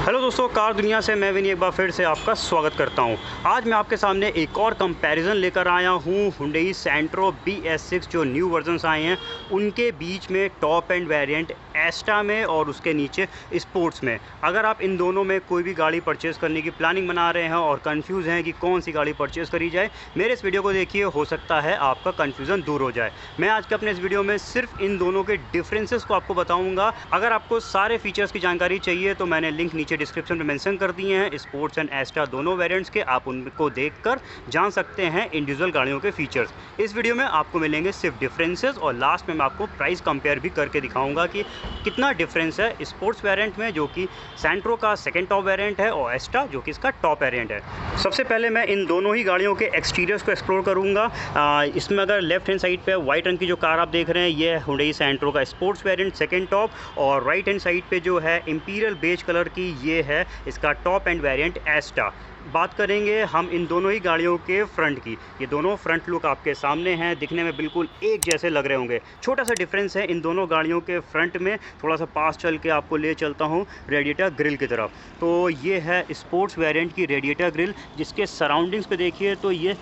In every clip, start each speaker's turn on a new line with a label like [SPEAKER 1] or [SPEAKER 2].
[SPEAKER 1] Hello दोस्तों, car दुनिया से मैं विनी एक बार फिर से आपका स्वागत करता हूं। आज मैं आपके सामने एक और कंपैरिजन लेकर आया हूं हुंडई सैंट्रो BS6 जो न्यू वर्जन्स आए हैं उनके बीच में टॉप एंड वेरिएंट एस्टा में और उसके नीचे स्पोर्ट्स में। अगर आप इन दोनों में कोई भी गाड़ी परचेज़ करने की प्लानिंग बना रहे हैं और कंफ्यूज हैं कि कौन सी गाड़ी परचेज़ करी जाए, मेरे इस वीडियो को देखिए, हो सकता है आपका कन्फ्यूज़न दूर हो जाए। मैं आज के अपने इस वीडियो में सिर्फ इन दोनों के डिफरेंसेस को आपको बताऊँगा। अगर आपको सारे फीचर्स की जानकारी चाहिए तो मैंने लिंक नीचे डिस्क्रिप्शन में मेंशन कर दिए हैं, स्पोर्ट्स एंड एस्टा दोनों वेरिएंट्स के। आप उनको देखकर जान सकते हैं इंडिविजुअल गाड़ियों के फीचर्स। इस वीडियो में आपको मिलेंगे सिर्फ डिफरेंसेस और लास्ट में मैं आपको प्राइस कंपेयर भी करके दिखाऊंगा कि कितना डिफरेंस है स्पोर्ट्स वेरिएंट में, जो कि सैंट्रो का सेकंड टॉप वेरिएंट है, और एस्टा जो कि इसका टॉप वेरिएंट है। सबसे पहले मैं इन दोनों ही गाड़ियों के एक्सटीरियर्स को एक्सप्लोर करूँगा। इसमें अगर लेफ्ट हैंड साइड पे वाइट रंग की जो कार आप देख रहे हैं, ये है हुंडई सैंट्रो का स्पोर्ट्स वेरिएंट सेकंड टॉप, और राइट हैंड साइड पे जो है इंपीरियल बेज कलर की, ये है इसका टॉप एंड वेरिएंट एस्टा। बात करेंगे हम इन दोनों ही गाड़ियों के फ्रंट की। ये दोनों फ्रंट लुक आपके सामने हैं, दिखने में बिल्कुल एक जैसे लग रहे होंगे। छोटा सा डिफरेंस है इन दोनों गाड़ियों के फ्रंट में। थोड़ा सा पास चल के आपको ले चलता हूँ रेडिएटर ग्रिल की तरफ। तो ये है स्पोर्ट्स वेरिएंट की रेडिएटर ग्रिल, जिसके सराउंडिंग्स पे देखिए तो ये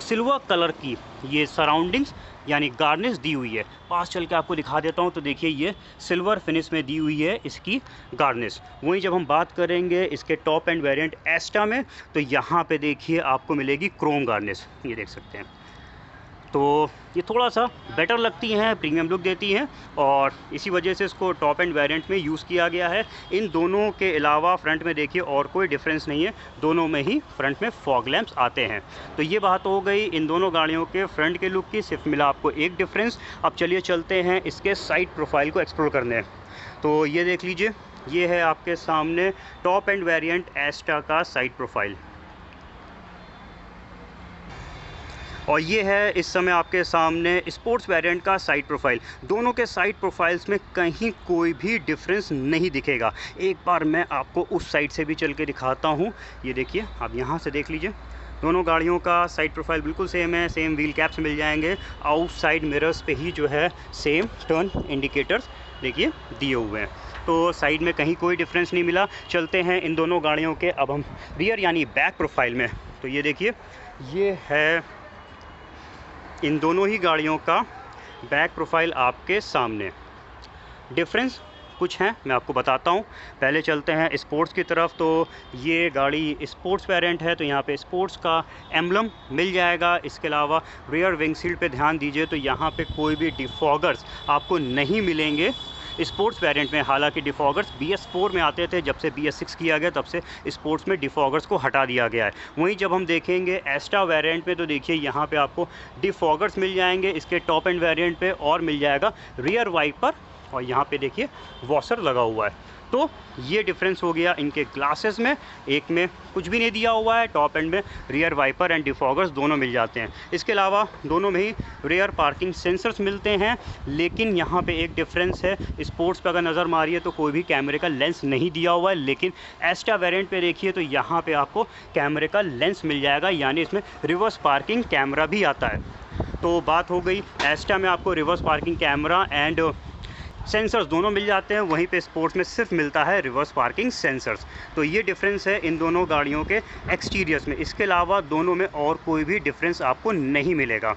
[SPEAKER 1] सिल्वर कलर की ये सराउंडिंग्स यानी गार्निश दी हुई है। पास चल के आपको दिखा देता हूँ तो देखिए ये सिल्वर फिनिश में दी हुई है इसकी गार्निश। वहीं जब हम बात करेंगे इसके टॉप एंड वेरिएंट एस्टा में, तो यहाँ पे देखिए आपको मिलेगी क्रोम गार्निश, ये देख सकते हैं। तो ये थोड़ा सा बेटर लगती हैं, प्रीमियम लुक देती हैं, और इसी वजह से इसको टॉप एंड वेरिएंट में यूज़ किया गया है। इन दोनों के अलावा फ्रंट में देखिए और कोई डिफरेंस नहीं है, दोनों में ही फ्रंट में फॉग लैंप्स आते हैं। तो ये बात हो गई इन दोनों गाड़ियों के फ्रंट के लुक की, सिर्फ मिला आपको एक डिफरेंस। अब चलिए चलते हैं इसके साइड प्रोफाइल को एक्सप्लोर करने। तो ये देख लीजिए, ये है आपके सामने टॉप एंड वेरिएंट एस्टा का साइड प्रोफाइल, और ये है इस समय आपके सामने स्पोर्ट्स वेरिएंट का साइड प्रोफाइल। दोनों के साइड प्रोफाइल्स में कहीं कोई भी डिफरेंस नहीं दिखेगा। एक बार मैं आपको उस साइड से भी चल के दिखाता हूँ। ये देखिए, आप यहाँ से देख लीजिए, दोनों गाड़ियों का साइड प्रोफाइल बिल्कुल सेम है। सेम व्हील कैप्स मिल जाएंगे, आउटसाइड मिरर्स पे ही जो है सेम टर्न इंडिकेटर्स देखिए दिए हुए हैं। तो साइड में कहीं कोई डिफरेंस नहीं मिला। चलते हैं इन दोनों गाड़ियों के अब हम रियर यानी बैक प्रोफाइल में। तो ये देखिए, ये है इन दोनों ही गाड़ियों का बैक प्रोफाइल आपके सामने। डिफरेंस कुछ हैं, मैं आपको बताता हूँ। पहले चलते हैं स्पोर्ट्स की तरफ। तो ये गाड़ी स्पोर्ट्स वेरिएंट है, तो यहाँ पे स्पोर्ट्स का एम्बलम मिल जाएगा। इसके अलावा रियर विंगशील्ड पे ध्यान दीजिए तो यहाँ पे कोई भी डिफॉगर्स आपको नहीं मिलेंगे स्पोर्ट्स वेरिएंट में। हालांकि डिफॉगर्स BS4 में आते थे, जब से BS6 किया गया तब से स्पोर्ट्स में डिफॉगर्स को हटा दिया गया है। वहीं जब हम देखेंगे एस्टा वेरिएंट में, तो देखिए यहाँ पे आपको डिफॉगर्स मिल जाएंगे इसके टॉप एंड वेरिएंट पे, और मिल जाएगा रियर वाइपर, और यहाँ पे देखिए वॉशर लगा हुआ है। तो ये डिफरेंस हो गया इनके ग्लासेस में। एक में कुछ भी नहीं दिया हुआ है, टॉप एंड में रियर वाइपर एंड डिफॉगर्स दोनों मिल जाते हैं। इसके अलावा दोनों में ही रियर पार्किंग सेंसर्स मिलते हैं, लेकिन यहाँ पे एक डिफरेंस है। स्पोर्ट्स पे अगर नज़र मारिए तो कोई भी कैमरे का लेंस नहीं दिया हुआ है, लेकिन एस्टा वेरिएंट पे देखिए तो यहाँ पे आपको कैमरे का लेंस मिल जाएगा, यानी इसमें रिवर्स पार्किंग कैमरा भी आता है। तो बात हो गई एस्टा में आपको reverse parking camera and sensors दोनों मिल जाते हैं, वहीं पे स्पोर्ट्स में सिर्फ मिलता है रिवर्स पार्किंग सेंसर्स। तो ये डिफरेंस है इन दोनों गाड़ियों के एक्सटीरियर्स में। इसके अलावा दोनों में और कोई भी डिफरेंस आपको नहीं मिलेगा।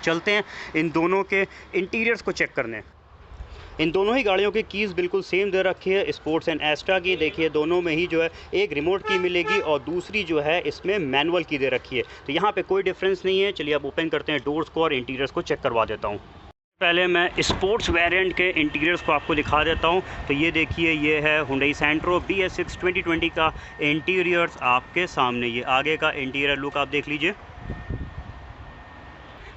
[SPEAKER 1] चलते हैं इन दोनों के इंटीरियर्स को चेक करने। इन दोनों ही गाड़ियों की कीज़ बिल्कुल सेम दे रखी है, स्पोर्ट्स एंड एस्टा की। देखिए दोनों में ही जो है एक रिमोट की मिलेगी और दूसरी जो है इसमें मैनुअल की दे रखी है। तो यहाँ पे कोई डिफरेंस नहीं है। चलिए अब ओपन करते हैं डोर्स को और इंटीरियर्स को चेक करवा देता हूँ। पहले मैं स्पोर्ट्स वेरिएंट के इंटीरियर्स को आपको दिखा देता हूं। तो ये देखिए, ये है हुंडई सैंट्रो BS6 2020 का इंटीरियर्स आपके सामने। ये आगे का इंटीरियर लुक आप देख लीजिए।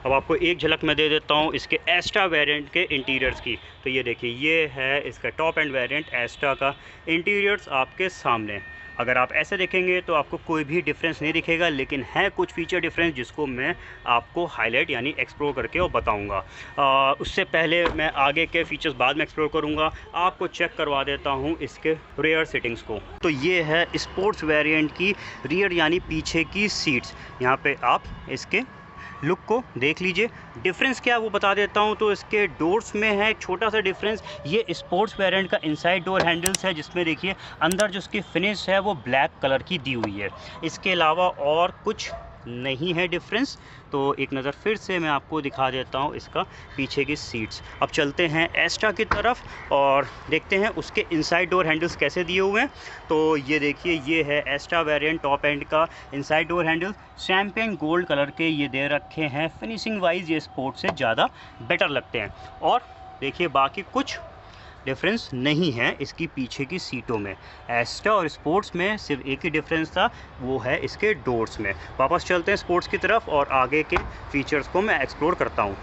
[SPEAKER 1] अब आपको एक झलक मैं दे देता हूं इसके एस्टा वेरिएंट के इंटीरियर्स की। तो ये देखिए, ये है इसका टॉप एंड वेरिएंट एस्टा का इंटीरियर्स आपके सामने। अगर आप ऐसे देखेंगे तो आपको कोई भी डिफरेंस नहीं दिखेगा, लेकिन है कुछ फीचर डिफरेंस जिसको मैं आपको हाईलाइट यानी एक्सप्लोर करके और बताऊंगा। उससे पहले मैं आगे के फीचर्स बाद में एक्सप्लोर करूंगा। आपको चेक करवा देता हूं इसके रियर सीटिंग्स को। तो ये है स्पोर्ट्स वेरिएंट की रियर यानी पीछे की सीट्स। यहाँ पे आप इसके लुक को देख लीजिए। डिफरेंस क्या है वो बता देता हूँ। तो इसके डोर्स में है एक छोटा सा डिफरेंस, ये स्पोर्ट्स वेरिएंट का इनसाइड डोर हैंडल्स है, जिसमें देखिए अंदर जो उसकी फिनिश है वो ब्लैक कलर की दी हुई है। इसके अलावा और कुछ नहीं है डिफरेंस। तो एक नज़र फिर से मैं आपको दिखा देता हूँ इसका पीछे की सीट्स। अब चलते हैं एस्टा की तरफ और देखते हैं उसके इनसाइड डोर हैंडल्स कैसे दिए हुए हैं। तो ये देखिए, ये है एस्टा वेरिएंट टॉप एंड का inside door handle. Champagne gold colour के ये दे रखे हैं। फिनिशिंग वाइज ये स्पोर्ट से ज़्यादा बेटर लगते हैं। और देखिए बाकी कुछ डिफरेंस नहीं है इसकी पीछे की सीटों में। एस्टा और स्पोर्ट्स में सिर्फ एक ही डिफरेंस था, वो है इसके डोर्स में। वापस चलते हैं स्पोर्ट्स की तरफ और आगे के फीचर्स को मैं एक्सप्लोर करता हूँ।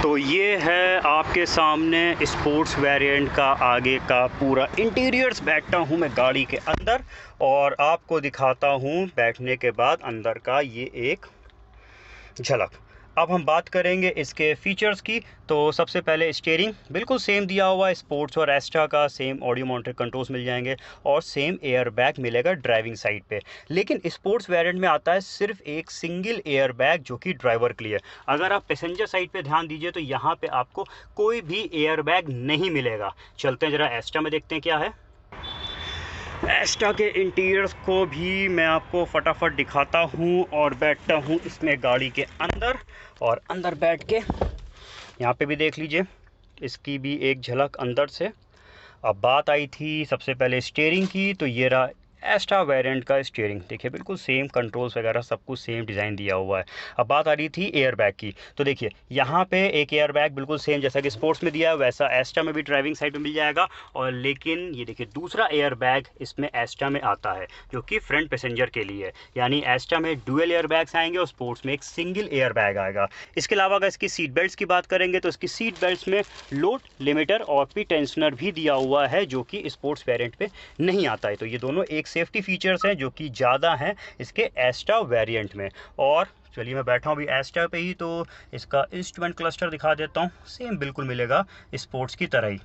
[SPEAKER 1] तो ये है आपके सामने स्पोर्ट्स वेरिएंट का आगे का पूरा इंटीरियर्स। बैठता हूँ मैं गाड़ी के अंदर और आपको दिखाता हूँ बैठने के बाद अंदर का ये एक झलक। अब हम बात करेंगे इसके फीचर्स की। तो सबसे पहले स्टीयरिंग बिल्कुल सेम दिया हुआ है, स्पोर्ट्स और एस्टा का सेम ऑडियो मॉनिटर कंट्रोल्स मिल जाएंगे और सेम एयर बैग मिलेगा ड्राइविंग साइड पे। लेकिन स्पोर्ट्स वेरिएंट में आता है सिर्फ एक सिंगल एयर बैग जो कि ड्राइवर के लिए। अगर आप पैसेंजर साइड पे ध्यान दीजिए तो यहाँ पे आपको कोई भी एयर बैग नहीं मिलेगा। चलते हैं ज़रा एस्टा में, देखते हैं क्या है। एस्टा के इंटीरियर्स को भी मैं आपको फटाफट दिखाता हूँ और बैठता हूँ इसमें गाड़ी के अंदर। और अंदर बैठ के यहाँ पे भी देख लीजिए इसकी भी एक झलक अंदर से। अब बात आई थी सबसे पहले स्टीयरिंग की, तो ये रहा एस्टा वेरिएंट का स्टीयरिंग। देखिए बिल्कुल सेम कंट्रोल्स वगैरह सब कुछ सेम डिज़ाइन दिया हुआ है। अब बात आ रही थी एयर बैग की, तो देखिए यहाँ पे एक एयर बैग बिल्कुल सेम जैसा कि स्पोर्ट्स में दिया है वैसा एस्टा में भी ड्राइविंग साइड में मिल जाएगा। और लेकिन ये देखिए दूसरा एयर बैग इसमें एस्टा में आता है जो कि फ्रंट पैसेंजर के लिए है। यानी एस्टा में डुअल एयर बैग्स आएंगे और स्पोर्ट्स में एक सिंगल एयर बैग आएगा। इसके अलावा अगर इसकी सीट बेल्ट की बात करेंगे तो इसकी सीट बेल्ट में लोड लिमिटर और पी टेंशनर भी दिया हुआ है जो कि स्पोर्ट्स वेरिएंट पे नहीं आता है। तो ये दोनों एक सेफ्टी फीचर्स हैं जो कि ज़्यादा हैं इसके एस्टा वेरिएंट में। और चलिए मैं बैठा हूँ अभी एस्टा पे ही, तो इसका इंस्ट्रूमेंट क्लस्टर दिखा देता हूँ। सेम बिल्कुल मिलेगा स्पोर्ट्स की तरह ही।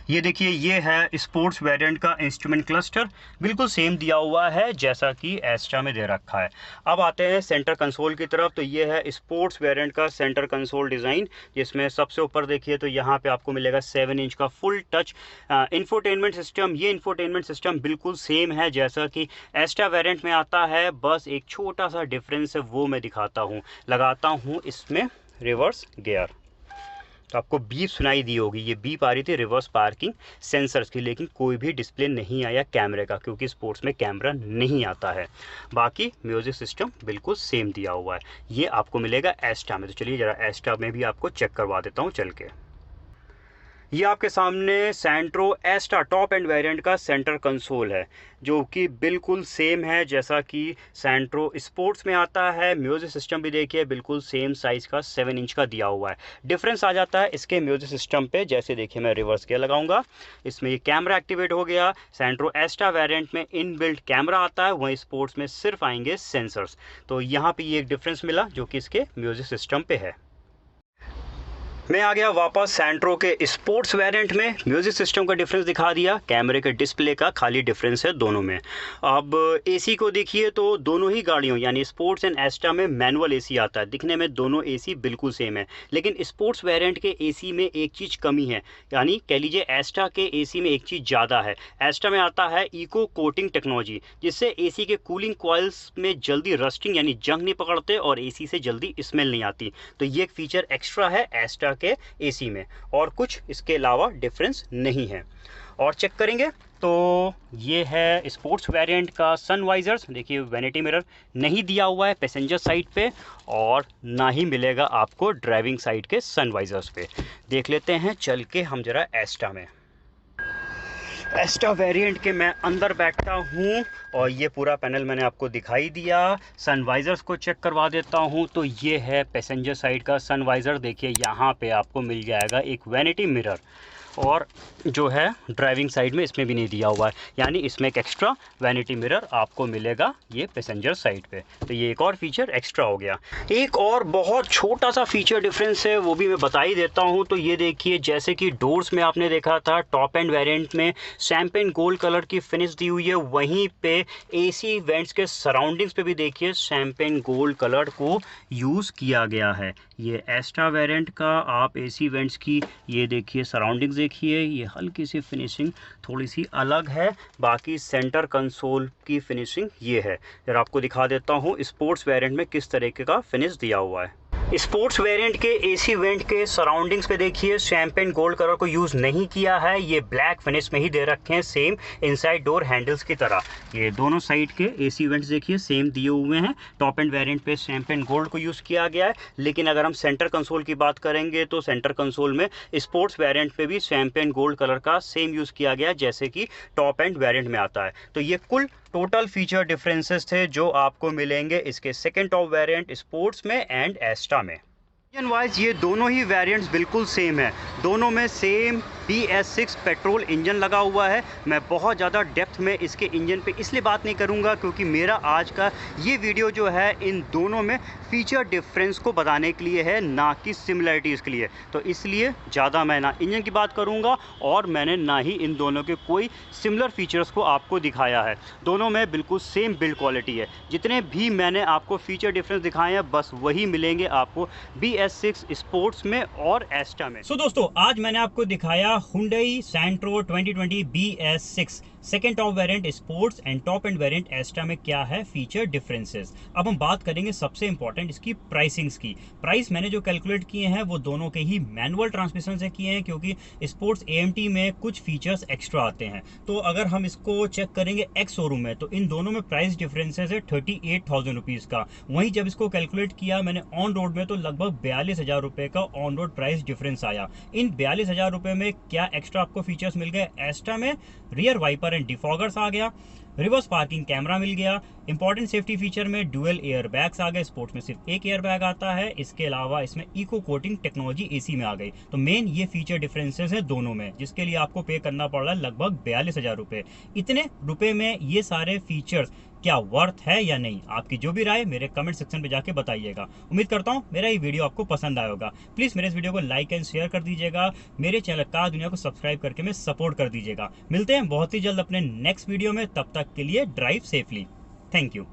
[SPEAKER 1] ये देखिए ये है स्पोर्ट्स वेरिएंट का इंस्ट्रूमेंट क्लस्टर, बिल्कुल सेम दिया हुआ है जैसा कि एस्टा में दे रखा है। अब आते हैं सेंटर कंसोल की तरफ। तो ये है स्पोर्ट्स वेरिएंट का सेंटर कंसोल डिज़ाइन, जिसमें सबसे ऊपर देखिए तो यहाँ पे आपको मिलेगा 7 इंच का फुल टच इंफोटेनमेंट सिस्टम। ये इंफोटेनमेंट सिस्टम बिल्कुल सेम है जैसा कि एस्टा वेरिएंट में आता है, बस एक छोटा सा डिफरेंस है वो मैं दिखाता हूँ। लगाता हूँ इसमें रिवर्स गियर, तो आपको बीप सुनाई दी होगी। ये बीप आ रही थी रिवर्स पार्किंग सेंसर्स की, लेकिन कोई भी डिस्प्ले नहीं आया कैमरे का क्योंकि स्पोर्ट्स में कैमरा नहीं आता है। बाकी म्यूज़िक सिस्टम बिल्कुल सेम दिया हुआ है। ये आपको मिलेगा एस्टा में। तो चलिए ज़रा एस्टा में भी आपको चेक करवा देता हूँ चल के। ये आपके सामने सैंट्रो एस्टा टॉप एंड वेरिएंट का सेंटर कंसोल है जो कि बिल्कुल सेम है जैसा कि सैंट्रो स्पोर्ट्स में आता है। म्यूज़िक सिस्टम भी देखिए बिल्कुल सेम साइज़ का 7 इंच का दिया हुआ है। डिफरेंस आ जाता है इसके म्यूज़िक सिस्टम पे। जैसे देखिए मैं रिवर्स गियर लगाऊंगा, इसमें ये कैमरा एक्टिवेट हो गया। सैंट्रो एस्टा वेरिएंट में इनबिल्ट कैमरा आता है, वहीं स्पोर्ट्स में सिर्फ आएंगे सेंसर्स। तो यहाँ पर ये एक डिफरेंस मिला जो कि इसके म्यूज़िक सिस्टम पे है। मैं आ गया वापस सैंट्रो के स्पोर्ट्स वेरिएंट में। म्यूज़िक सिस्टम का डिफरेंस दिखा दिया, कैमरे के डिस्प्ले का खाली डिफरेंस है दोनों में। अब एसी को देखिए तो दोनों ही गाड़ियों यानी स्पोर्ट्स एंड एस्टा में मैनुअल एसी आता है। दिखने में दोनों एसी बिल्कुल सेम है, लेकिन स्पोर्ट्स वेरिएंट के एसी में एक चीज़ कमी है, यानी कह लीजिए एस्टा के एसी में एक चीज़ ज़्यादा है। एस्टा में आता है इको कोटिंग टेक्नोलॉजी, जिससे एसी के कूलिंग कॉइल्स में जल्दी रस्टिंग यानी जंग नहीं पकड़ते और एसी से जल्दी स्मेल नहीं आती। तो ये एक फीचर एक्स्ट्रा है एस्टा के एसी में, और कुछ इसके अलावा डिफरेंस नहीं है। और चेक करेंगे तो ये है स्पोर्ट्स वेरिएंट का सनवाइजर्स। देखिए वैनिटी मिरर नहीं दिया हुआ है पैसेंजर साइड पे और ना ही मिलेगा आपको ड्राइविंग साइड के सनवाइजर्स पे। देख लेते हैं चल के हम जरा एस्टा में। एस्टा वेरिएंट के मैं अंदर बैठता हूँ और ये पूरा पैनल मैंने आपको दिखाई दिया। सनवाइज़र्स को चेक करवा देता हूँ। तो ये है पैसेंजर साइड का सनवाइज़र। देखिए यहाँ पे आपको मिल जाएगा एक वैनिटी मिरर और जो है ड्राइविंग साइड में इसमें भी नहीं दिया हुआ है, यानी इसमें एक एक्स्ट्रा वैनिटी मिरर आपको मिलेगा ये पैसेंजर साइड पे। तो ये एक और फीचर एक्स्ट्रा हो गया। एक और बहुत छोटा सा फीचर डिफरेंस है, वो भी मैं बता ही देता हूँ। तो ये देखिए, जैसे कि डोर्स में आपने देखा था टॉप एंड वेरिएंट में शैम्पेन गोल्ड कलर की फिनिश दी हुई है, वहीं पे एसी वेंट्स के सराउंडिंग्स पे भी देखिए शैम्पेन गोल्ड कलर को यूज़ किया गया है। ये एस्ट्रा वेरिएंट का आप एसी वेंट्स की ये देखिए सराउंडिंग्स देखिए, ये हल्की सी फिनिशिंग थोड़ी सी अलग है, बाकी सेंटर कंसोल की फिनिशिंग ये है। जरा आपको दिखा देता हूँ स्पोर्ट्स वेरिएंट में किस तरीके का फिनिश दिया हुआ है। स्पोर्ट्स वेरिएंट के एसी वेंट के सराउंडिंग्स पे देखिए शैम्पेन गोल्ड कलर को यूज़ नहीं किया है, ये ब्लैक फिनिश में ही दे रखे हैं, सेम इनसाइड डोर हैंडल्स की तरह। ये दोनों साइड के एसी वेंट्स देखिए सेम दिए हुए हैं। टॉप एंड वेरिएंट पे शैम्पेन गोल्ड को यूज़ किया गया है, लेकिन अगर हम सेंटर कंसोल की बात करेंगे तो सेंटर कंसोल में स्पोर्ट्स वेरिएंट पे भी शैम्पेन गोल्ड कलर का सेम यूज़ किया गया जैसे कि टॉप एंड वेरिएंट में आता है। तो ये कुल टोटल फीचर डिफरेंसेस थे जो आपको मिलेंगे इसके सेकेंड टॉप वेरिएंट स्पोर्ट्स में एंड एस्ट्रा में। इंजन वाइज ये दोनों ही वेरिएंट्स बिल्कुल सेम है, दोनों में सेम BS6 पेट्रोल इंजन लगा हुआ है। मैं बहुत ज़्यादा डेप्थ में इसके इंजन पे इसलिए बात नहीं करूँगा क्योंकि मेरा आज का ये वीडियो जो है इन दोनों में फीचर डिफरेंस को बताने के लिए है, ना कि सिमिलरिटीज़ के लिए। तो इसलिए ज़्यादा मैं ना इंजन की बात करूँगा और मैंने ना ही इन दोनों के कोई सिमिलर फीचर्स को आपको दिखाया है। दोनों में बिल्कुल सेम बिल्ड क्वालिटी है। जितने भी मैंने आपको फीचर डिफरेंस दिखाए हैं बस वही मिलेंगे आपको BS6 स्पोर्ट्स में और एस्ट्रा में। सो दोस्तों, आज मैंने आपको दिखाया Hyundai Santro 2020 BS6 second top variant sports and top end variant Asta में क्या है फीचर डिफरेंसेस। अब हम बात करेंगे सबसे इंपॉर्टेंट इसकी प्राइसिंग्स की। प्राइस मैंने जो कैलकुलेट किए हैं वो दोनों के ही मैनुअल ट्रांसमिशन से किए हैं, क्योंकि स्पोर्ट्स AMT में कुछ फीचर्स एक्स्ट्रा आते हैं। तो अगर हम इसको चेक करेंगे एक्स शोरूम में तो इन दोनों में प्राइस डिफरेंसेस है 38,000 रुपीज़ का। वहीं जब इसको कैलकुलेट किया मैंने ऑन रोड में तो लगभग 42,000 रुपये का ऑन रोड प्राइस डिफरेंस आया। इन 42,000 रुपये में क्या एक्स्ट्रा आपको फीचर्स मिल गए? एस्ट्रा में रियर वाइपर एंड डिफॉगर्स आ गया, रिवर्स पार्किंग कैमरा मिल गया, इंपॉर्टेंट सेफ्टी फीचर में डुअल एयर बैग्स आ गए, स्पोर्ट्स में सिर्फ एक एयर बैग आता है। इसके अलावा इसमें इको कोटिंग टेक्नोलॉजी एसी में आ गई। तो मेन ये फीचर डिफरेंसेस है दोनों में, जिसके लिए आपको पे करना पड़ रहा है लगभग 42,000 रुपये। इतने रुपए में ये सारे फीचर्स क्या वर्थ है या नहीं? आपकी जो भी राय मेरे कमेंट सेक्शन पे जाके बताइएगा। उम्मीद करता हूँ मेरा ये वीडियो आपको पसंद आया होगा। प्लीज़ मेरे इस वीडियो को लाइक एंड शेयर कर दीजिएगा। मेरे चैनल कार दुनिया को सब्सक्राइब करके मैं सपोर्ट कर दीजिएगा। मिलते हैं बहुत ही जल्द अपने नेक्स्ट वीडियो में, तब तक के लिए ड्राइव सेफली। Thank you.